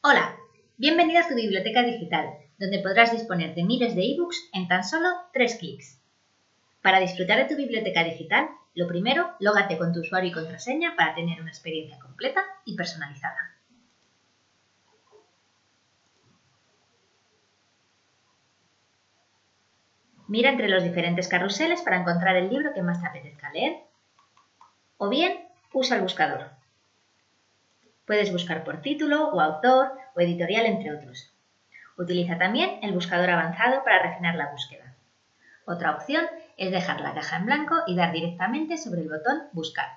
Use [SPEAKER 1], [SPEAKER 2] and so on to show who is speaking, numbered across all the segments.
[SPEAKER 1] Hola, bienvenida a tu biblioteca digital, donde podrás disponer de miles de ebooks en tan solo 3 clics. Para disfrutar de tu biblioteca digital, lo primero, lógate con tu usuario y contraseña para tener una experiencia completa y personalizada. Mira entre los diferentes carruseles para encontrar el libro que más te apetezca leer, o bien usa el buscador. Puedes buscar por título o autor o editorial, entre otros. Utiliza también el buscador avanzado para refinar la búsqueda. Otra opción es dejar la caja en blanco y dar directamente sobre el botón Buscar.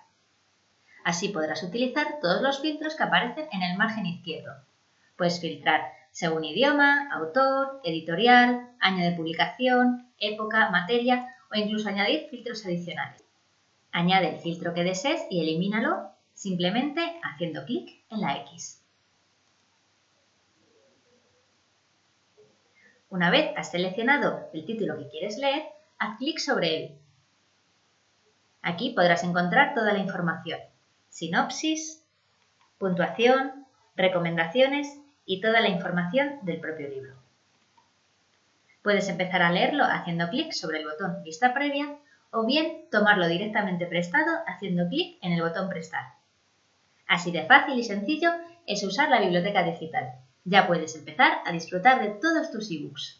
[SPEAKER 1] Así podrás utilizar todos los filtros que aparecen en el margen izquierdo. Puedes filtrar según idioma, autor, editorial, año de publicación, época, materia o incluso añadir filtros adicionales. Añade el filtro que desees y elimínalo simplemente haciendo clic en la X. Una vez has seleccionado el título que quieres leer, haz clic sobre él. Aquí podrás encontrar toda la información, sinopsis, puntuación, recomendaciones y toda la información del propio libro. Puedes empezar a leerlo haciendo clic sobre el botón Vista previa o bien tomarlo directamente prestado haciendo clic en el botón Prestar. Así de fácil y sencillo es usar la biblioteca digital. Ya puedes empezar a disfrutar de todos tus ebooks.